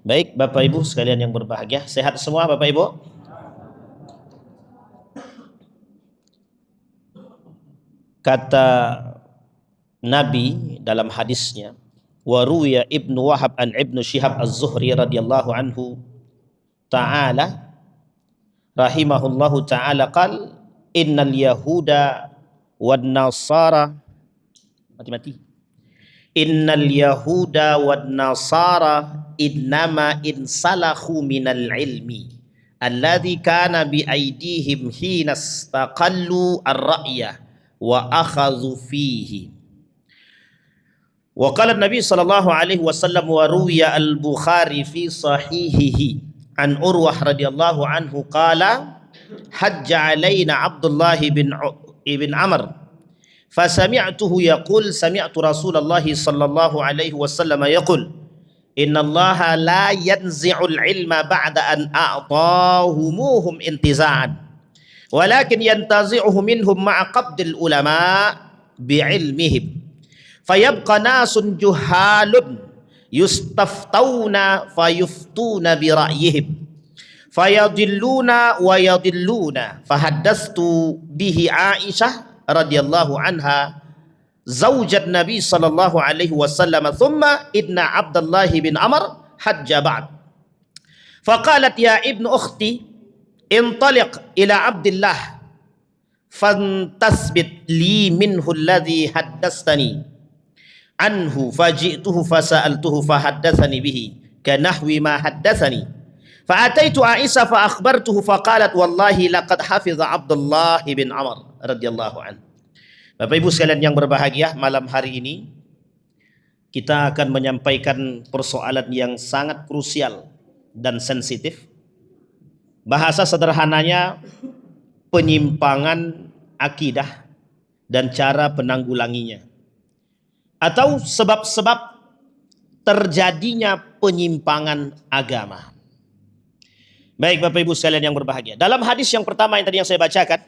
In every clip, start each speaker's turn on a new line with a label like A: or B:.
A: Baik, Bapak Ibu sekalian yang berbahagia, sehat semua Bapak Ibu? Kata Nabi dalam hadisnya, wa ruwiya Ibnu Wahab an Ibnu Syihab Az-Zuhri radhiyallahu anhu ta'ala rahimahullahu ta'ala qal innal yahuda wan nasara mati-mati innal yahuda wan nasara innama insalahu minal ilmi alladhi kana bi aidihim hina istaqallu ar-ra'ya wa akhadhu fihi. Wa qala Nabi sallallahu alaihi wasallam wa ruwiya al-Bukhari fi sahihihi an Urwah radhiyallahu anhu qala hajja alaina Abdullah ibn Amr fasami'tuhu yaqul sami'tu Rasulullah sallallahu alaihi wasallam yaqul inna Allah la yanzi'ul ilma ba'da an a'tahumuhum intiza'an walakin yantazi'uhu minhum ma'a qabdil ulama bi'ilmihim fayabqa nasun juhalun yustaftawna fayuftuna bira'yihim fayadilluna wa yadilluna fahaddastu bihi Aisyah radhiyallahu anha zaujat Nabi sallallahu alaihi wasallam thumma inna Abdullah bin Amr hajja ba'd faqalat ya ibnu ukhti intaliq ila Abdullah fantasbit li minhu alladhi haddastani anhu faji'tuhu fasa'altuhu fahaddatsani bihi kanahwi ma haddatsani fa'ataitu Aisyah fa akhbartuhu faqalat wallahi laqad hafiza Abdullah bin Amr radhiyallahu anhu. Bapak Ibu sekalian yang berbahagia, malam hari ini kita akan menyampaikan persoalan yang sangat krusial dan sensitif. Bahasa sederhananya penyimpangan akidah dan cara penanggulanginya, atau sebab-sebab terjadinya penyimpangan agama. Baik Bapak Ibu sekalian yang berbahagia, dalam hadis yang pertama yang tadi yang saya bacakan,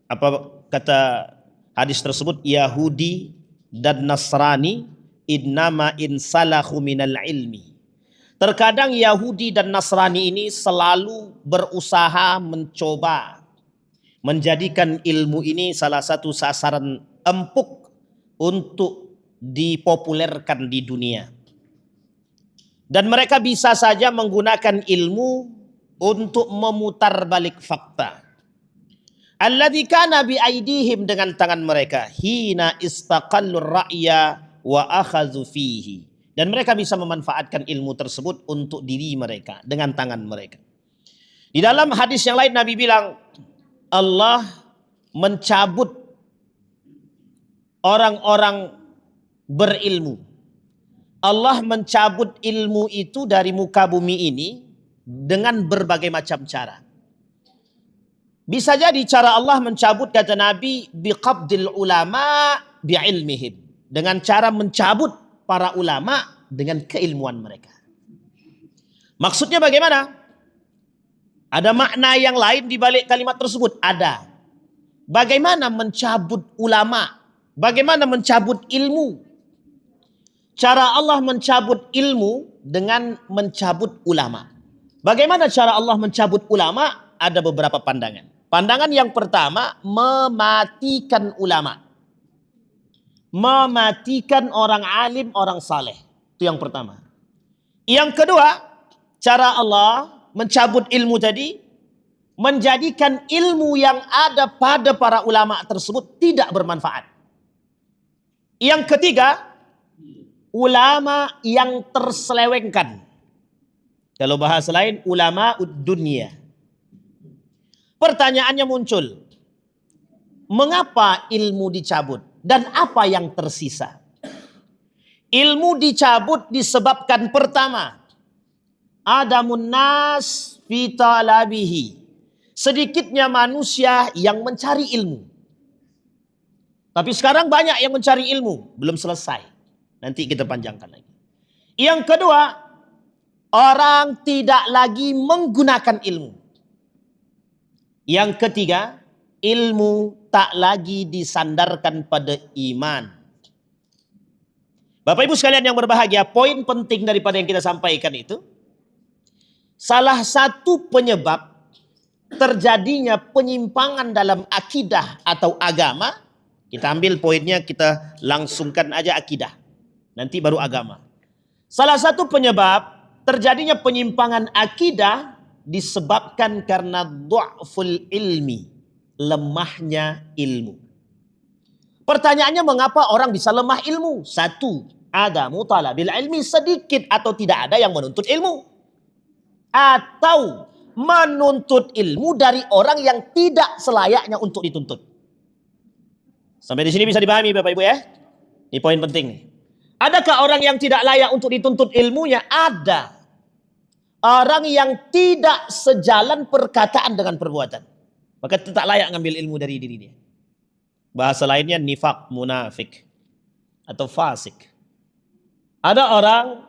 A: apa kata hadis tersebut? Yahudi dan Nasrani innama insalahu minal ilmi. Terkadang Yahudi dan Nasrani ini selalu berusaha mencoba menjadikan ilmu ini salah satu sasaran empuk untuk dipopulerkan di dunia. Dan mereka bisa saja menggunakan ilmu untuk memutar balik fakta. Alladzi kana bi aidihim, dengan tangan mereka, hina istaqallur ra'ya wa akhadhu fihi. Dan mereka bisa memanfaatkan ilmu tersebut untuk diri mereka dengan tangan mereka. Di dalam hadis yang lain Nabi bilang Allah mencabut orang-orang berilmu. Allah mencabut ilmu itu dari muka bumi ini dengan berbagai macam cara. Bisa jadi cara Allah mencabut, kata Nabi, biqabdil ulama bi'ilmihim, dengan cara mencabut para ulama dengan keilmuan mereka. Maksudnya bagaimana? Ada makna yang lain di balik kalimat tersebut? Ada. Bagaimana mencabut ulama? Bagaimana mencabut ilmu? Cara Allah mencabut ilmu dengan mencabut ulama. Bagaimana cara Allah mencabut ulama? Ada beberapa pandangan. Pandangan yang pertama, mematikan ulama. Mematikan orang alim, orang saleh. Itu yang pertama. Yang kedua, cara Allah mencabut ilmu tadi, menjadikan ilmu yang ada pada para ulama tersebut tidak bermanfaat. Yang ketiga, ulama yang terselewengkan. Kalau bahasa lain, ulama dunia. Pertanyaannya muncul, mengapa ilmu dicabut dan apa yang tersisa? Ilmu dicabut disebabkan pertama, adamun nas fi talabihi, sedikitnya manusia yang mencari ilmu. Tapi sekarang banyak yang mencari ilmu, belum selesai. Nanti kita panjangkan lagi. Yang kedua, orang tidak lagi menggunakan ilmu. Yang ketiga, ilmu tak lagi disandarkan pada iman. Bapak Ibu sekalian yang berbahagia, poin penting daripada yang kita sampaikan itu, salah satu penyebab terjadinya penyimpangan dalam akidah atau agama, kita ambil poinnya, kita langsungkan aja akidah, nanti baru agama. Salah satu penyebab terjadinya penyimpangan akidah disebabkan karena du'ful ilmi, lemahnya ilmu. Pertanyaannya, mengapa orang bisa lemah ilmu? Satu, ada mutalabil ilmi, sedikit atau tidak ada yang menuntut ilmu. Atau menuntut ilmu dari orang yang tidak selayaknya untuk dituntut. Sampai di sini bisa dipahami Bapak Ibu ya? Ini poin penting nih. Adakah orang yang tidak layak untuk dituntut ilmunya? Ada. Orang yang tidak sejalan perkataan dengan perbuatan, maka tidak layak ngambil ilmu dari diri dia. Bahasa lainnya nifak, munafik, atau fasik. Ada orang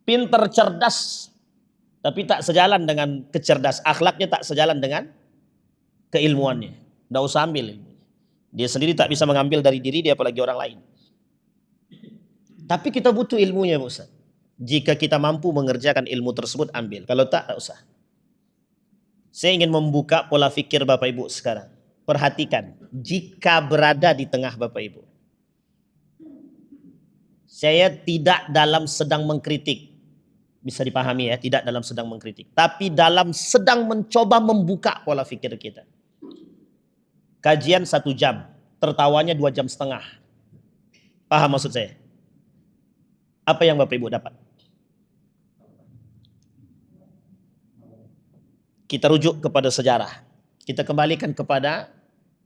A: pinter, cerdas, tapi tak sejalan dengan kecerdas, akhlaknya tak sejalan dengan keilmuannya. Tidak usah ambil ilmu. Dia sendiri tak bisa mengambil dari diri dia, apalagi orang lain. Tapi kita butuh ilmunya, Ustaz. Jika kita mampu mengerjakan ilmu tersebut, ambil. Kalau tak usah. Saya ingin membuka pola fikir Bapak Ibu sekarang. Perhatikan, jika berada di tengah Bapak Ibu, saya tidak dalam sedang mengkritik. Bisa dipahami ya, tidak dalam sedang mengkritik. Tapi dalam sedang mencoba membuka pola fikir kita. Kajian 1 jam, tertawanya 2 jam setengah. Paham maksud saya? Apa yang Bapak Ibu dapat? Kita rujuk kepada sejarah. Kita kembalikan kepada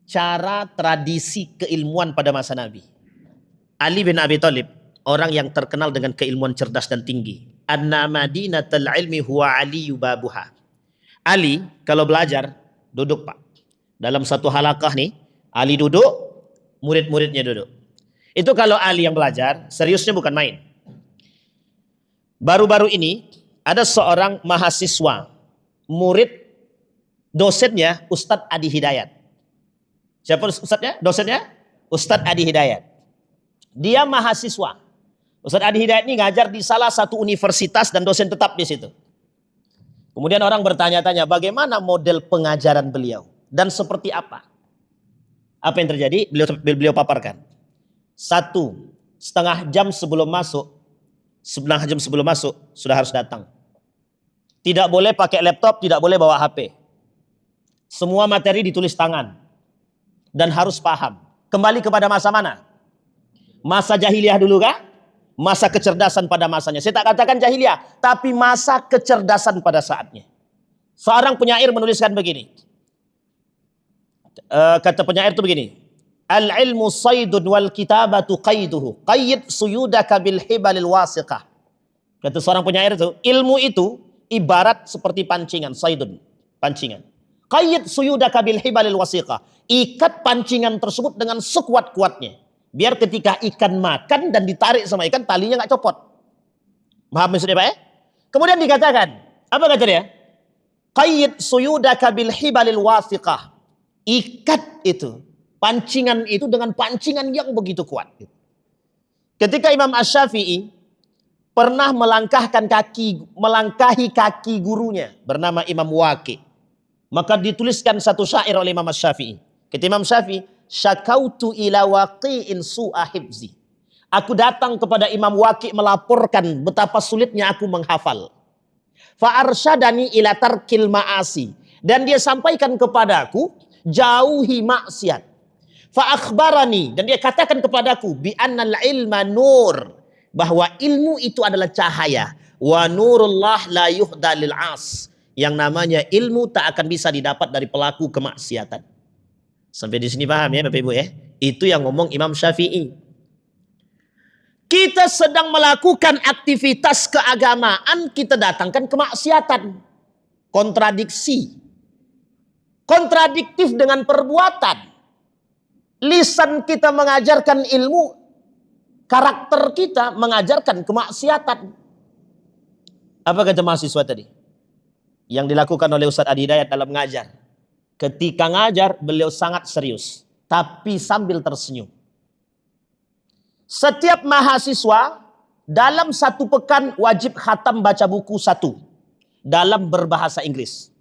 A: cara tradisi keilmuan pada masa Nabi. Ali bin Abi Thalib, orang yang terkenal dengan keilmuan cerdas dan tinggi. Anna madinatul ilmi huwa aliyu babuha. Ali kalau belajar duduk Pak. Dalam satu halakah nih, Ali duduk, murid-muridnya duduk. Itu kalau Ali yang belajar, seriusnya bukan main. Baru-baru ini ada seorang mahasiswa, murid dosennya Ustadz Adi Hidayat. Siapa ustadznya? Dosennya? Ustadz Adi Hidayat. Dia mahasiswa. Ustadz Adi Hidayat ini ngajar di salah satu universitas dan dosen tetap di situ. Kemudian orang bertanya-tanya, bagaimana model pengajaran beliau dan seperti apa? Apa yang terjadi? Beliau paparkan. 1,5 jam sebelum masuk, sudah harus datang. Tidak boleh pakai laptop, tidak boleh bawa HP. Semua materi ditulis tangan. Dan harus paham. Kembali kepada masa mana? Masa jahiliyah dulu kah? Masa kecerdasan pada masanya. Saya tak katakan jahiliyah, tapi masa kecerdasan pada saatnya. Seorang penyair menuliskan begini. Kata penyair itu begini. Al-ilmu saydun wal kitabatu qayduhu. Qayyid suyudaka bil hibalil wasiqah. Kata seorang penyair itu, ilmu itu ibarat seperti pancingan, saydun, pancingan. Qayyid suyudaka bil hibalil wasiqah. Ikat pancingan tersebut dengan sekuat-kuatnya. Biar ketika ikan makan dan ditarik sama ikan, talinya nggak copot. Paham maksudnya Pak ya? Kemudian dikatakan, apa kata dia? Qayyid suyudaka bil hibalil wasiqah. Ikat itu, pancingan itu dengan pancingan yang begitu kuat. Ketika Imam Asy-Syafi'i pernah melangkahi kaki gurunya bernama Imam Waqi', maka dituliskan satu syair oleh Imam Asy-Syafi'i. Kata Imam Syafi'i, syakautu ila waqi'in su'a hifzi. Aku datang kepada Imam Waqi' melaporkan betapa sulitnya aku menghafal. Fa arsyadani ila tarkil ma'asi. Dan dia sampaikan kepadaku, jauhi maksiat. Fa akhbarani, dan dia katakan kepadaku, bi annal ilma nur, bahwa ilmu itu adalah cahaya. Wa nurullah la yuhda lil as. Yang namanya ilmu tak akan bisa didapat dari pelaku kemaksiatan. Sampai di sini paham ya Bapak Ibu ya? Itu yang ngomong Imam Syafi'i. Kita sedang melakukan aktivitas keagamaan, kita datangkan kemaksiatan. Kontradiksi. Kontradiktif dengan perbuatan. Lisan kita mengajarkan ilmu, karakter kita mengajarkan kemaksiatan. Apa kata mahasiswa tadi? Yang dilakukan oleh Ustadz Adi Hidayat dalam mengajar. Ketika ngajar, beliau sangat serius. Tapi sambil tersenyum. Setiap mahasiswa dalam 1 pekan wajib khatam baca buku 1. dalam berbahasa Inggris.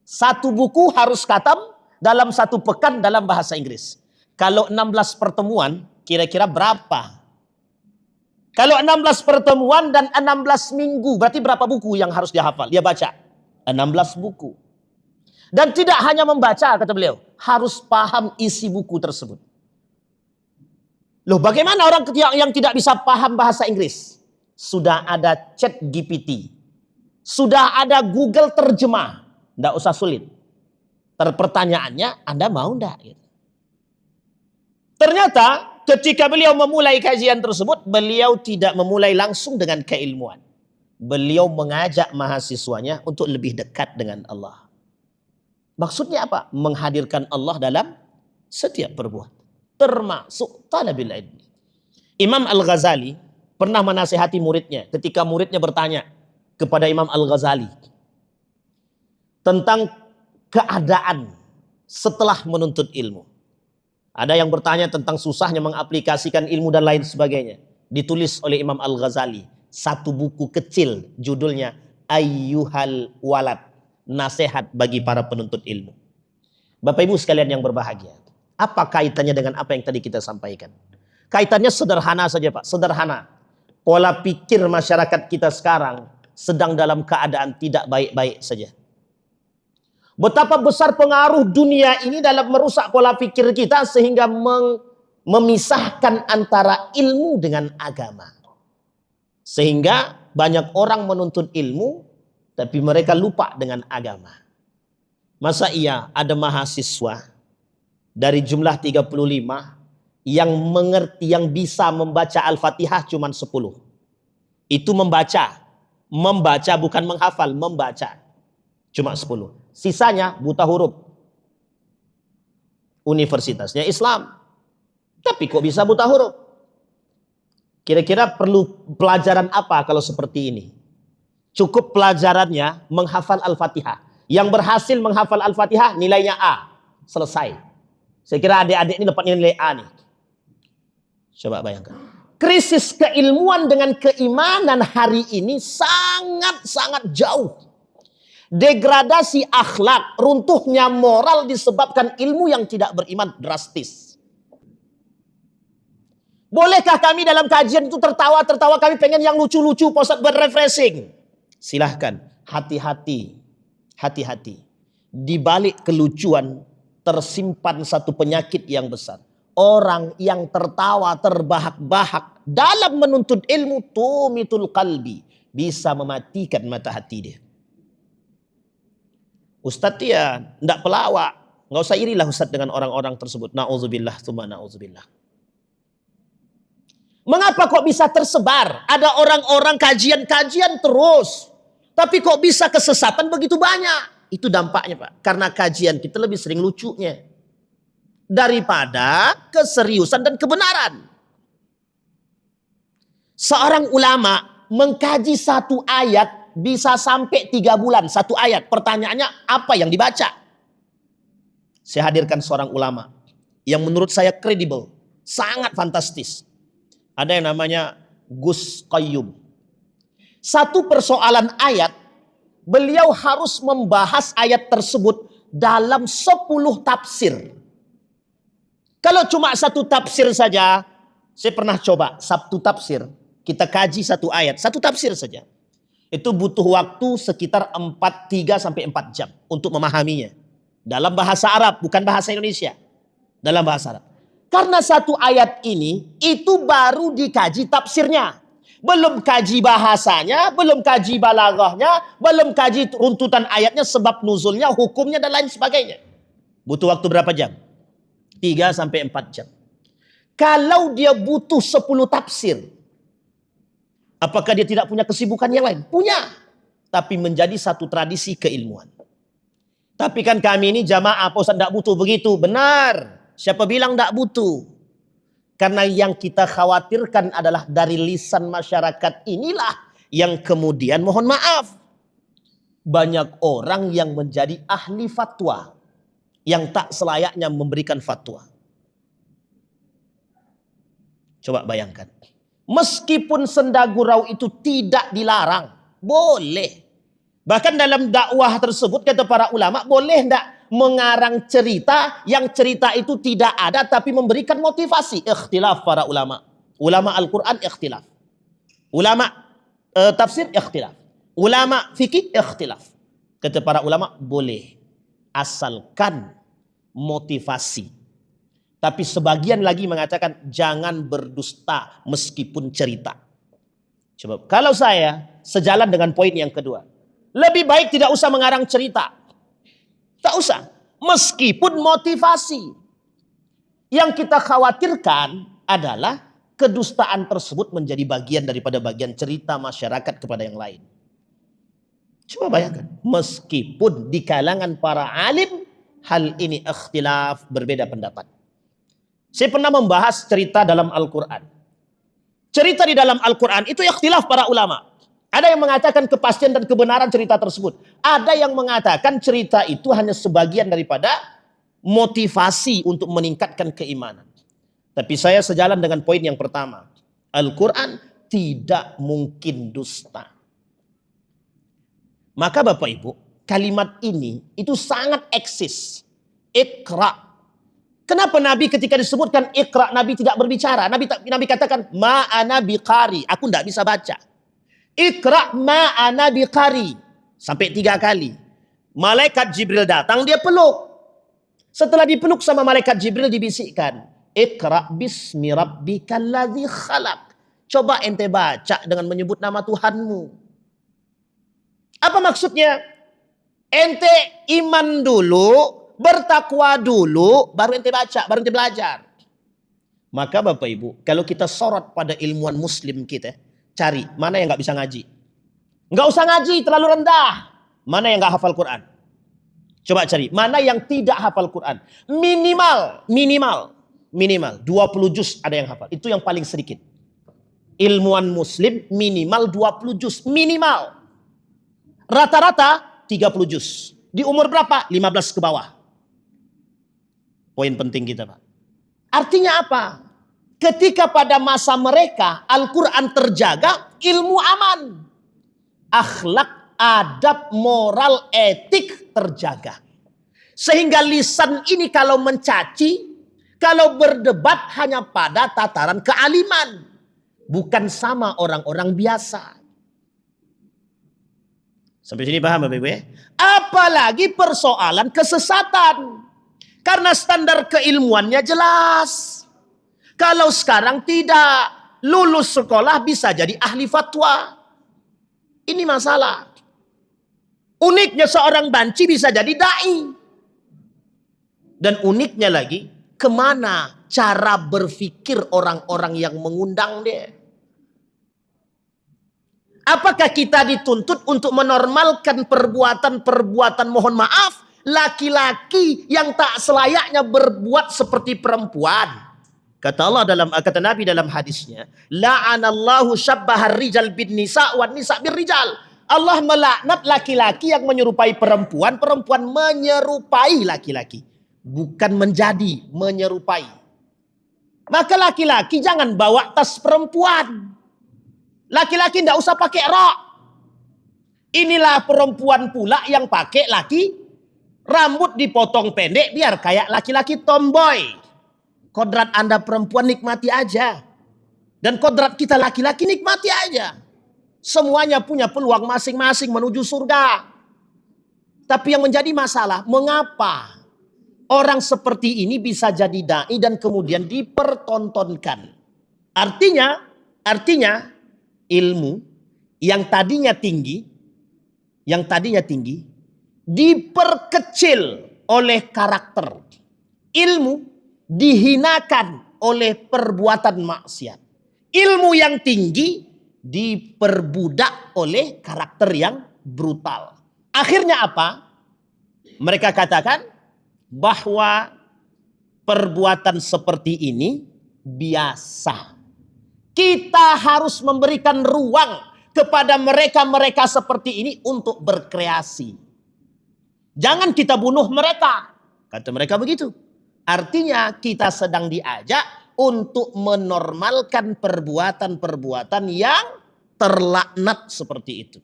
A: Satu buku harus khatam dalam satu pekan dalam bahasa Inggris. Kalau 16 pertemuan, kira-kira berapa? Kalau 16 pertemuan dan 16 minggu, berarti berapa buku yang harus dia hafal? Dia baca 16 buku. Dan tidak hanya membaca, kata beliau, harus paham isi buku tersebut. Loh, bagaimana orang yang tidak bisa paham bahasa Inggris? Sudah ada Chat GPT. Sudah ada Google terjemah. Tidak usah sulit. Pertanyaannya, Anda mau enggak? Gitu. Ternyata ketika beliau memulai kajian tersebut, beliau tidak memulai langsung dengan keilmuan. Beliau mengajak mahasiswanya untuk lebih dekat dengan Allah. Maksudnya apa? Menghadirkan Allah dalam setiap perbuatan. Termasuk talabil ilmi. Imam Al-Ghazali pernah menasihati muridnya ketika muridnya bertanya kepada Imam Al-Ghazali tentang keadaan setelah menuntut ilmu. Ada yang bertanya tentang susahnya mengaplikasikan ilmu dan lain sebagainya. Ditulis oleh Imam Al-Ghazali satu buku kecil judulnya Ayyuhal Walad, nasihat bagi para penuntut ilmu. Bapak Ibu sekalian yang berbahagia, apa kaitannya dengan apa yang tadi kita sampaikan? Kaitannya sederhana saja Pak, sederhana. Pola pikir masyarakat kita sekarang sedang dalam keadaan tidak baik-baik saja. Betapa besar pengaruh dunia ini dalam merusak pola pikir kita sehingga memisahkan antara ilmu dengan agama. Sehingga banyak orang menuntut ilmu tapi mereka lupa dengan agama. Masa iya ada mahasiswa dari jumlah 35 yang mengerti, yang bisa membaca Al-Fatihah cuma 10. Itu membaca. Membaca bukan menghafal, membaca. Cuma 10. Sisanya buta huruf. Universitasnya Islam. Tapi kok bisa buta huruf? Kira-kira perlu pelajaran apa kalau seperti ini? Cukup pelajarannya menghafal Al-Fatihah. Yang berhasil menghafal Al-Fatihah nilainya A. Selesai. Saya kira adik-adik ini dapat nilai A nih. Coba bayangkan. Krisis keilmuan dengan keimanan hari ini sangat-sangat jauh. Degradasi akhlak, runtuhnya moral disebabkan ilmu yang tidak beriman drastis. Bolehkah kami dalam kajian itu tertawa-tertawa, kami pengen yang lucu-lucu, Pak Ustaz, berrefreshing? Silahkan, hati-hati. Hati-hati. Di balik kelucuan tersimpan satu penyakit yang besar. Orang yang tertawa terbahak-bahak dalam menuntut ilmu tumitul qalbi, bisa mematikan mata hati dia. Ustadz ya tidak pelawak, nggak usah irilah Ustadz dengan orang-orang tersebut. Nauzubillah, tsumma nauzubillah. Mengapa kok bisa tersebar? Ada orang-orang kajian-kajian terus, tapi kok bisa kesesatan begitu banyak? Itu dampaknya Pak, karena kajian kita lebih sering lucunya daripada keseriusan dan kebenaran. Seorang ulama mengkaji satu ayat bisa sampai 3 bulan, satu ayat. Pertanyaannya apa yang dibaca? Saya hadirkan seorang ulama yang menurut saya kredibel, sangat fantastis. Ada yang namanya Gus Qayyum. Satu persoalan ayat, beliau harus membahas ayat tersebut dalam 10 tafsir. Kalau cuma satu tafsir saja, saya pernah coba satu tafsir, kita kaji satu ayat, satu tafsir saja. Itu butuh waktu sekitar 3 sampai 4 jam untuk memahaminya. Dalam bahasa Arab, bukan bahasa Indonesia. Dalam bahasa Arab. Karena satu ayat ini, itu baru dikaji tafsirnya. Belum kaji bahasanya, belum kaji balaghahnya, belum kaji runtutan ayatnya, sebab nuzulnya, hukumnya, dan lain sebagainya. Butuh waktu berapa jam? 3 sampai 4 jam. Kalau dia butuh 10 tafsir, apakah dia tidak punya kesibukan yang lain? Punya. Tapi menjadi satu tradisi keilmuan. Tapi kan kami ini jamaah, Pak Ustaz tidak butuh begitu. Benar. Siapa bilang tidak butuh? Karena yang kita khawatirkan adalah dari lisan masyarakat inilah yang kemudian mohon maaf. Banyak orang yang menjadi ahli fatwa. Yang tak selayaknya memberikan fatwa. Coba bayangkan. Meskipun senda gurau itu tidak dilarang. Boleh. Bahkan dalam dakwah tersebut kata para ulama, boleh tidak mengarang cerita yang cerita itu tidak ada tapi memberikan motivasi. Ikhtilaf para ulama. Ulama Al-Quran ikhtilaf. Ulama tafsir ikhtilaf. Ulama fikih ikhtilaf. Kata para ulama boleh. Asalkan motivasi. Tapi sebagian lagi mengatakan jangan berdusta meskipun cerita. Coba kalau saya sejalan dengan poin yang kedua. Lebih baik tidak usah mengarang cerita. Tak usah. Meskipun motivasi. Yang kita khawatirkan adalah kedustaan tersebut menjadi bagian daripada bagian cerita masyarakat kepada yang lain. Coba bayangkan. Meskipun di kalangan para alim, hal ini ikhtilaf, berbeda pendapat. Saya pernah membahas cerita dalam Al-Quran. Cerita di dalam Al-Quran itu ikhtilaf para ulama. Ada yang mengatakan kepastian dan kebenaran cerita tersebut. Ada yang mengatakan cerita itu hanya sebagian daripada motivasi untuk meningkatkan keimanan. Tapi saya sejalan dengan poin yang pertama. Al-Quran tidak mungkin dusta. Maka Bapak Ibu, kalimat ini itu sangat eksis. Iqra. Kenapa Nabi ketika disebutkan Iqra, Nabi tidak berbicara. Nabi katakan, ma'ana biqari. Aku tidak bisa baca. Iqra ma'ana biqari. Sampai 3 kali. Malaikat Jibril datang, dia peluk. Setelah dipeluk sama malaikat Jibril dibisikkan. Iqra bismi rabbikal ladzi khalaq. Coba ente baca dengan menyebut nama Tuhanmu. Apa maksudnya? Ente iman dulu, bertakwa dulu, baru ente baca, baru ente belajar. Maka Bapak Ibu, kalau kita sorot pada ilmuwan muslim kita, cari mana yang nggak bisa ngaji. Nggak usah ngaji, terlalu rendah. Mana yang nggak hafal Quran? Coba cari, mana yang tidak hafal Quran? Minimal 20 juz ada yang hafal. Itu yang paling sedikit. Ilmuwan muslim minimal 20 juz. Minimal. Rata-rata 30 juz. Di umur berapa? 15 ke bawah. Poin penting kita, Pak. Artinya apa? Ketika pada masa mereka Al-Quran terjaga, ilmu aman. Akhlak, adab, moral, etik terjaga. Sehingga lisan ini kalau mencaci, kalau berdebat hanya pada tataran kealiman. Bukan sama orang-orang biasa. Sampai sini paham Bapak Ibu ya? Apalagi persoalan kesesatan. Karena standar keilmuannya jelas. Kalau sekarang tidak, lulus sekolah bisa jadi ahli fatwa. Ini masalah. Uniknya seorang banci bisa jadi dai. Dan uniknya lagi, kemana cara berpikir orang-orang yang mengundang dia? Apakah kita dituntut untuk menormalkan perbuatan-perbuatan mohon maaf laki-laki yang tak selayaknya berbuat seperti perempuan? Kata Nabi dalam hadisnya, la'anallahu syabbahar rijal bin nisa wan nisa bir rijal. Allah melaknat laki-laki yang menyerupai perempuan, perempuan menyerupai laki-laki, bukan menjadi, menyerupai. Maka laki-laki jangan bawa tas perempuan. Laki-laki tidak usah pakai rok. Inilah perempuan pula yang pakai laki, rambut dipotong pendek biar kayak laki-laki tomboy. Kodrat Anda perempuan nikmati aja. Dan kodrat kita laki-laki nikmati aja. Semuanya punya peluang masing-masing menuju surga. Tapi yang menjadi masalah, mengapa orang seperti ini bisa jadi dai dan kemudian dipertontonkan? Artinya ilmu yang tadinya tinggi diperkecil oleh karakter. Ilmu dihinakan oleh perbuatan maksiat. Ilmu yang tinggi diperbudak oleh karakter yang brutal. Akhirnya apa? Mereka katakan bahwa perbuatan seperti ini biasa. Kita harus memberikan ruang kepada mereka-mereka seperti ini untuk berkreasi. Jangan kita bunuh mereka. Kata mereka begitu. Artinya kita sedang diajak untuk menormalkan perbuatan-perbuatan yang terlaknat seperti itu.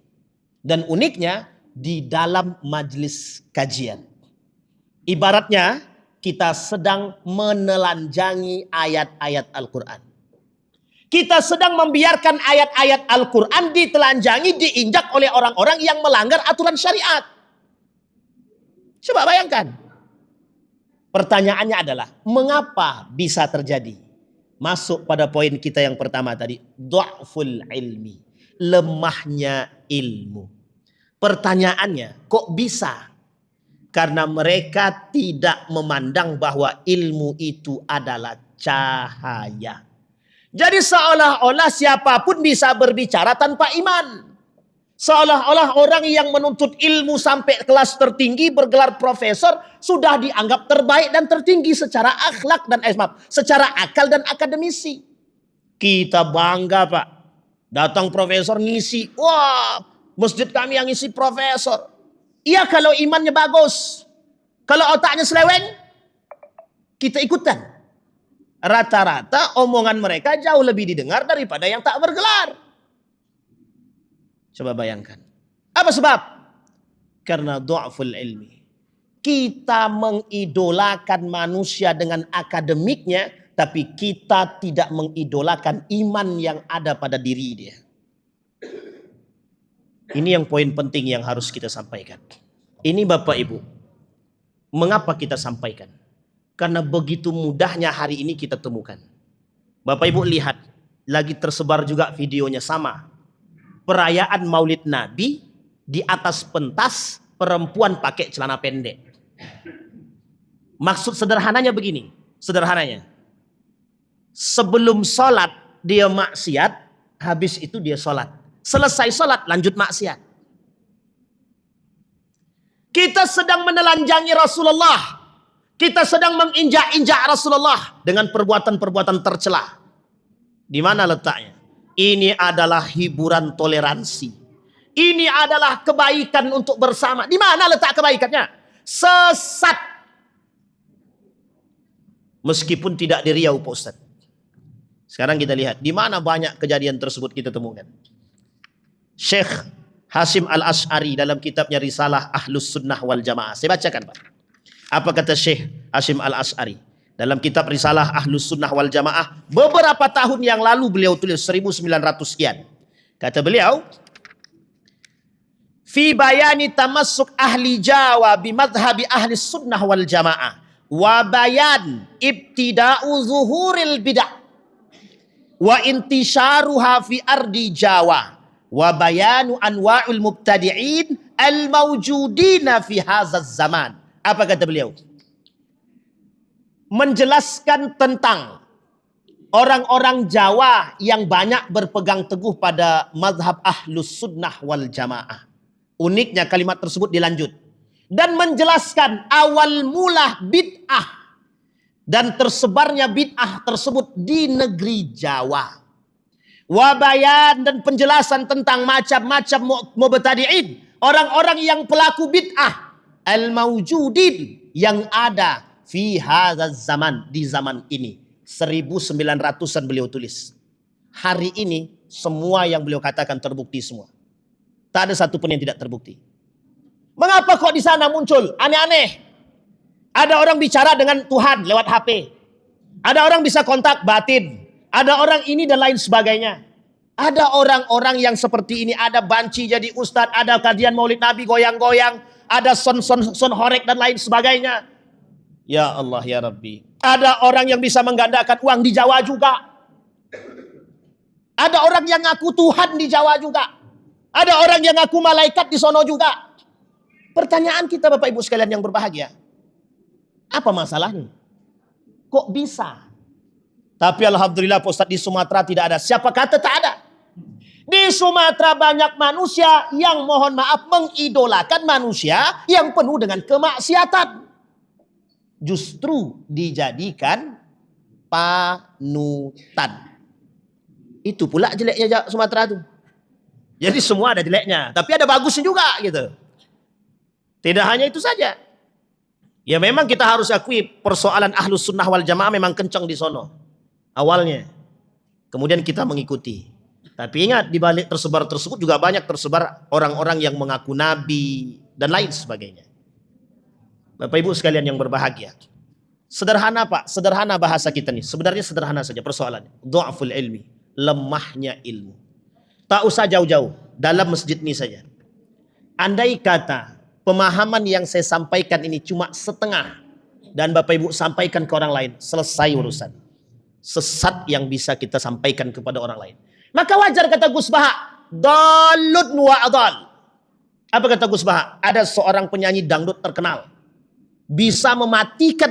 A: Dan uniknya di dalam majelis kajian. Ibaratnya kita sedang menelanjangi ayat-ayat Al-Quran. Kita sedang membiarkan ayat-ayat Al-Quran ditelanjangi, diinjak oleh orang-orang yang melanggar aturan syariat. Coba bayangkan. Pertanyaannya adalah, mengapa bisa terjadi? Masuk pada poin kita yang pertama tadi, dha'ful ilmi, lemahnya ilmu. Pertanyaannya, kok bisa? Karena mereka tidak memandang bahwa ilmu itu adalah cahaya. Jadi seolah-olah siapapun bisa berbicara tanpa iman. Seolah-olah orang yang menuntut ilmu sampai kelas tertinggi, bergelar profesor, sudah dianggap terbaik dan tertinggi secara akhlak dan secara akal dan akademisi. Kita bangga, Pak. Datang profesor ngisi. Wah, masjid kami yang ngisi profesor. Iya kalau imannya bagus. Kalau otaknya seleweng, kita ikutan. Rata-rata omongan mereka jauh lebih didengar daripada yang tak bergelar. Coba bayangkan. Apa sebab? Karena dha'ful ilmi. Kita mengidolakan manusia dengan akademiknya, tapi kita tidak mengidolakan iman yang ada pada diri dia. Ini yang poin penting yang harus kita sampaikan. Ini Bapak Ibu, mengapa kita sampaikan? Karena begitu mudahnya hari ini kita temukan. Bapak Ibu lihat, lagi tersebar juga videonya sama. Perayaan Maulid Nabi, di atas pentas perempuan pakai celana pendek. Maksud sederhananya begini, sederhananya. Sebelum sholat dia maksiat, habis itu dia sholat. Selesai sholat lanjut maksiat. Kita sedang menelanjangi Rasulullah. Kita sedang menginjak-injak Rasulullah dengan perbuatan-perbuatan tercela. Di mana letaknya? Ini adalah hiburan toleransi. Ini adalah kebaikan untuk bersama. Di mana letak kebaikannya? Sesat. Meskipun tidak di Riau, Pak Ustaz. Sekarang kita lihat di mana banyak kejadian tersebut kita temukan. Syekh Hasyim Al-Asy'ari dalam kitabnya Risalah Ahlus Sunnah wal Jamaah. Saya bacakan, Pak. Apa kata Syekh Hasyim Al-Asy'ari? Dalam kitab Risalah Ahlus Sunnah wal Jamaah, beberapa tahun yang lalu beliau tulis 1900 sekian. Kata beliau, fi bayani tamassuk ahli Jawa bimadhhabi ahli sunnah wal jamaah wa bayan ibtida'u zuhuril bid'ah wa intisharuha fi ardi Jawa wa bayanu anwa'ul mubtadi'in al mawjudina fi hadzal zaman. Apa kata beliau? Menjelaskan tentang orang-orang Jawa yang banyak berpegang teguh pada mazhab ahlus sunnah wal jamaah. Uniknya kalimat tersebut dilanjut. Dan menjelaskan awal mula bid'ah. Dan tersebarnya bid'ah tersebut di negeri Jawa. Wabayan dan penjelasan tentang macam-macam mubtadi'in. Orang-orang yang pelaku bid'ah. Al-mawjudin yang ada fi hadzal zaman, di zaman ini. 1900-an beliau tulis. Hari ini semua yang beliau katakan terbukti semua. Tak ada satu pun yang tidak terbukti. Mengapa kok di sana muncul aneh-aneh? Ada orang bicara dengan Tuhan lewat HP. Ada orang bisa kontak batin. Ada orang ini dan lain sebagainya. Ada orang-orang yang seperti ini. Ada banci jadi ustadz. Ada kajian Maulid Nabi goyang-goyang. Ada son horek dan lain sebagainya. Ya Allah ya Rabbi. Ada orang yang bisa menggandakan uang di Jawa juga. Ada orang yang ngaku Tuhan di Jawa juga. Ada orang yang ngaku malaikat di sono juga. Pertanyaan kita Bapak Ibu sekalian yang berbahagia. Apa masalahnya? Kok bisa? Tapi alhamdulillah Pak Ustadz, di Sumatera tidak ada. Siapa kata tak ada? Di Sumatera banyak manusia yang mohon maaf mengidolakan manusia yang penuh dengan kemaksiatan. Justru dijadikan panutan. Itu pula jeleknya Sumatera itu. Jadi semua ada jeleknya, tapi ada bagusnya juga gitu. Tidak hanya itu saja. Ya memang kita harus akui persoalan ahlus sunnah wal jamaah memang kencang di sono. Awalnya. Kemudian kita mengikuti. Tapi ingat, di balik tersebar tersebut juga banyak tersebar orang-orang yang mengaku nabi dan lain sebagainya. Bapak Ibu sekalian yang berbahagia. Sederhana Pak, sederhana bahasa kita nih. Sebenarnya sederhana saja persoalannya. Du'aful ilmi, lemahnya ilmu. Tak usah jauh-jauh, dalam masjid ini saja. Andai kata pemahaman yang saya sampaikan ini cuma setengah, dan Bapak Ibu sampaikan ke orang lain, selesai urusan. Sesat yang bisa kita sampaikan kepada orang lain. Maka wajar kata Gus Baha, dalun wa adal. Apa kata Gus Baha? Ada seorang penyanyi dangdut terkenal, bisa mematikan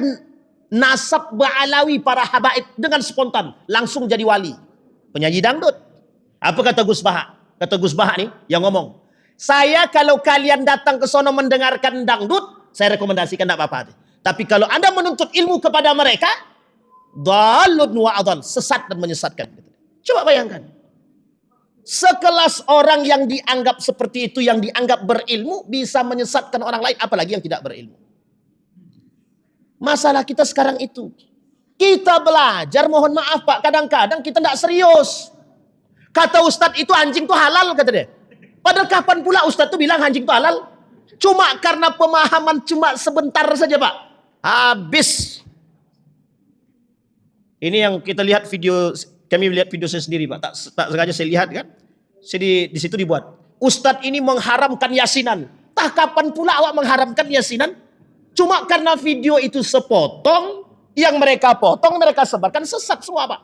A: nasab ba'alawi para habaib dengan spontan, langsung jadi wali. Penyanyi dangdut. Apa kata Gus Baha? Kata Gus Baha nih yang ngomong, saya kalau kalian datang ke sono mendengarkan dangdut, saya rekomendasikan tidak apa-apa. Tapi kalau Anda menuntut ilmu kepada mereka, dalun wa adal, sesat dan menyesatkan. Coba bayangkan. Sekelas orang yang dianggap seperti itu, yang dianggap berilmu, bisa menyesatkan orang lain, apalagi yang tidak berilmu. Masalah kita sekarang itu, kita belajar, mohon maaf Pak, kadang-kadang kita tidak serius. Kata Ustadz itu anjing itu halal, kata dia. Padahal kapan pula Ustadz itu bilang anjing itu halal? Cuma karena pemahaman cuma sebentar saja Pak. Habis. Ini yang kita lihat video, kami lihat video saya sendiri Pak. Tak sengaja saya lihat kan. Jadi di situ dibuat. Ustadz ini mengharamkan yasinan. Tah kapan pula awak mengharamkan yasinan? Cuma karena video itu sepotong, yang mereka potong, mereka sebarkan, sesat semua Pak.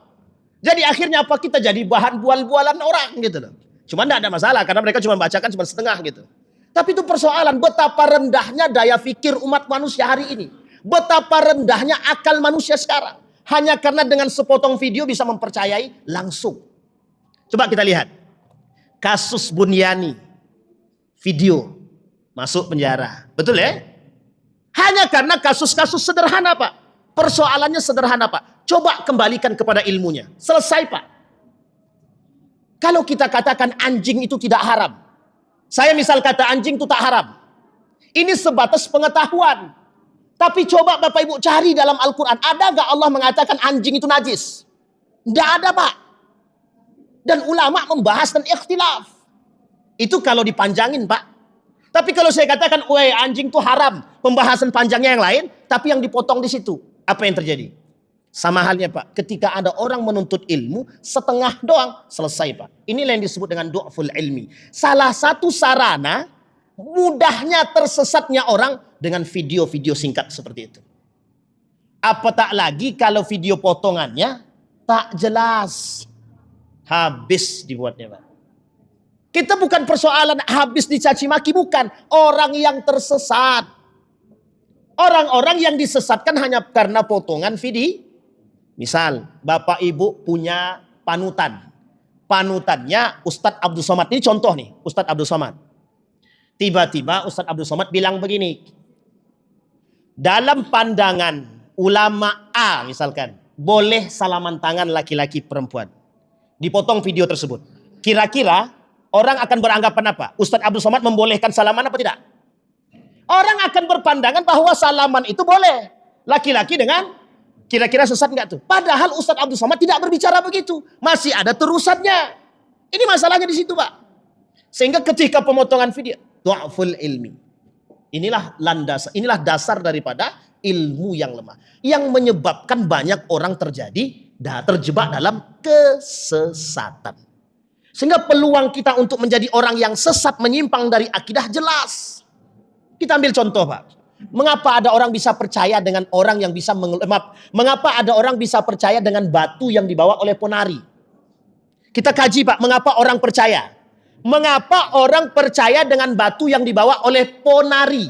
A: Jadi akhirnya apa? Kita jadi bahan bual-bualan orang gitu loh. Cuma tidak ada masalah, karena mereka cuma bacakan cuma setengah gitu. Tapi itu persoalan betapa rendahnya daya fikir umat manusia hari ini. Betapa rendahnya akal manusia sekarang. Hanya karena dengan sepotong video bisa mempercayai langsung. Coba kita lihat. Kasus Bunyani. Video. Masuk penjara. Betul ya? Hanya karena kasus-kasus sederhana Pak. Persoalannya sederhana Pak. Coba kembalikan kepada ilmunya. Selesai Pak. Kalau kita katakan anjing itu tidak haram. Saya misal kata anjing itu tak haram. Ini sebatas pengetahuan. Tapi coba Bapak Ibu cari dalam Al-Quran. Ada gak Allah mengatakan anjing itu najis? Tidak ada Pak. Dan ulama membahas dan ikhtilaf. Itu kalau dipanjangin Pak. Tapi kalau saya katakan, weh anjing itu haram, pembahasan panjangnya yang lain, tapi yang dipotong di situ, apa yang terjadi? Sama halnya Pak, ketika ada orang menuntut ilmu, setengah doang, selesai Pak. Inilah yang disebut dengan du'ful ilmi. Salah satu sarana, mudahnya tersesatnya orang dengan video-video singkat seperti itu. Apa tak lagi kalau video potongannya tak jelas. Habis dibuatnya Pak. Kita bukan persoalan habis dicaci maki, bukan. Orang yang tersesat. Orang-orang yang disesatkan hanya karena potongan video. Misal, Bapak Ibu punya panutan. Panutannya Ustadz Abdul Somad. Ini contoh nih, Ustadz Abdul Somad. Tiba-tiba Ustadz Abdul Somad bilang begini. Dalam pandangan ulama A misalkan, boleh salaman tangan laki-laki perempuan. Dipotong video tersebut. Kira-kira orang akan beranggapan apa? Ustadz Abdul Somad membolehkan salaman apa tidak? Orang akan berpandangan bahwa salaman itu boleh. Laki-laki dengan kira-kira sesat enggak tuh? Padahal Ustadz Abdul Somad tidak berbicara begitu. Masih ada terusannya. Ini masalahnya di situ Pak. Sehingga ketika pemotongan video, du'aful ilmi. Inilah landasan, inilah dasar daripada ilmu yang lemah. Yang menyebabkan banyak orang terjebak dalam kesesatan. Sehingga peluang kita untuk menjadi orang yang sesat, menyimpang dari akidah jelas. Kita ambil contoh Pak. Mengapa ada orang bisa percaya dengan orang yang bisa mengapa ada orang bisa percaya dengan batu yang dibawa oleh ponari? Kita kaji Pak, mengapa orang percaya? Mengapa orang percaya dengan batu yang dibawa oleh ponari?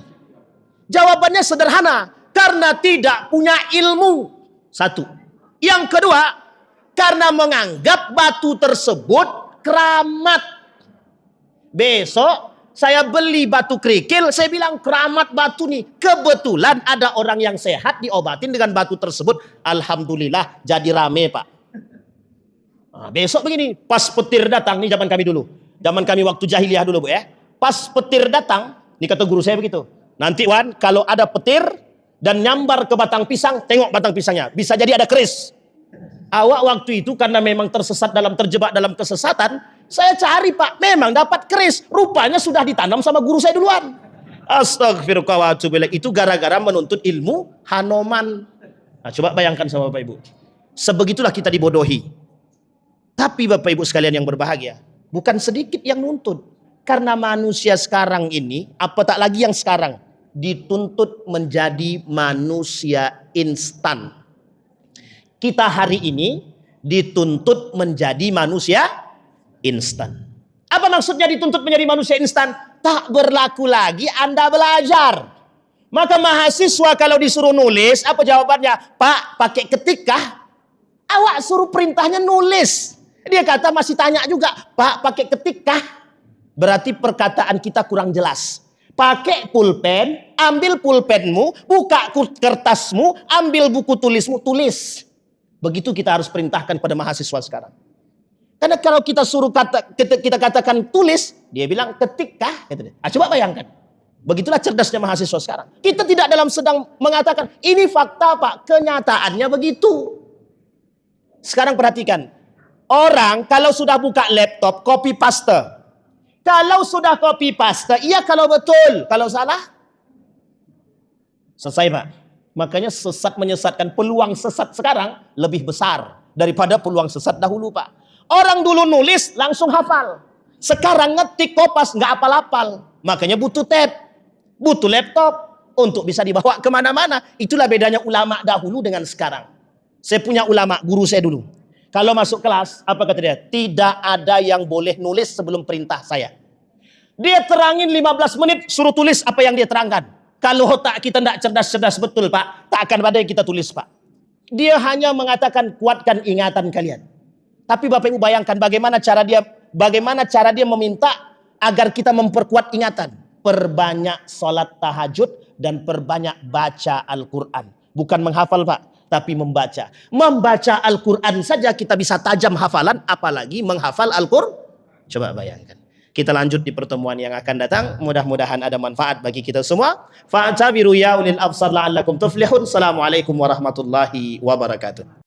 A: Jawabannya sederhana, karena tidak punya ilmu. Satu. Yang kedua, karena menganggap batu tersebut keramat. Besok saya beli batu kerikil, saya bilang keramat batu nih. Kebetulan ada orang yang sehat diobatin dengan batu tersebut. Alhamdulillah jadi rame Pak. Nah, besok begini, pas petir datang, nih zaman kami dulu. Zaman kami waktu jahiliyah dulu Bu ya. Pas petir datang, nih kata guru saya begitu. Nanti Wan, kalau ada petir dan nyambar ke batang pisang, tengok batang pisangnya. Bisa jadi ada keris. Awak waktu itu karena memang terjebak dalam kesesatan, Saya cari Pak, memang dapat keris. Rupanya sudah ditanam sama guru saya duluan. Astagfirullah wa atubu ilaih. Itu gara-gara menuntut ilmu Hanoman. Nah, coba bayangkan sama Bapak Ibu. Sebegitulah kita dibodohi. Tapi Bapak Ibu sekalian yang berbahagia, bukan sedikit yang nuntut. Karena manusia sekarang ini, apa tak lagi yang sekarang, dituntut menjadi manusia instan. Kita hari ini dituntut menjadi manusia instan. Apa maksudnya dituntut menjadi manusia instan? Tak berlaku lagi Anda belajar. Maka mahasiswa kalau disuruh nulis, apa jawabannya? Pak, pakai ketik kah? Awak suruh perintahnya nulis. Dia kata masih tanya juga, Pak, pakai ketik kah? Berarti perkataan kita kurang jelas. Pakai pulpen, ambil pulpenmu, buka kertasmu, ambil buku tulismu, tulis. Begitu kita harus perintahkan pada mahasiswa sekarang. Karena kalau kita suruh kita katakan tulis, dia bilang ketik kah? Coba bayangkan. Begitulah cerdasnya mahasiswa sekarang. Kita tidak dalam sedang mengatakan ini fakta Pak, kenyataannya begitu. Sekarang perhatikan, orang kalau sudah buka laptop copy paste. Kalau sudah copy paste, iya kalau betul, kalau salah selesai Pak. Makanya sesat menyesatkan, peluang sesat sekarang lebih besar daripada peluang sesat dahulu Pak. Orang dulu nulis langsung hafal. Sekarang ngetik kopas nggak apal-apal. Makanya butuh tab, butuh laptop untuk bisa dibawa kemana-mana. Itulah bedanya ulama dahulu dengan sekarang. Saya punya ulama, guru saya dulu. Kalau masuk kelas, apa kata dia? Tidak ada yang boleh nulis sebelum perintah saya. Dia terangin 15 menit, suruh tulis apa yang dia terangkan. Kalau otak kita tidak cerdas-cerdas betul Pak, tak akan ada yang kita tulis Pak. Dia hanya mengatakan kuatkan ingatan kalian. Tapi Bapak Ibu bayangkan bagaimana cara dia meminta agar kita memperkuat ingatan. Perbanyak sholat tahajud dan perbanyak baca Al-Quran. Bukan menghafal Pak, tapi membaca. Membaca Al-Quran saja kita bisa tajam hafalan, apalagi menghafal Al-Quran. Coba bayangkan. Kita lanjut di pertemuan yang akan datang. Mudah-mudahan ada manfaat bagi kita semua. Fa'tabiru ya ulil absar la'allakum tuflihun. Assalamualaikum warahmatullahi wabarakatuh.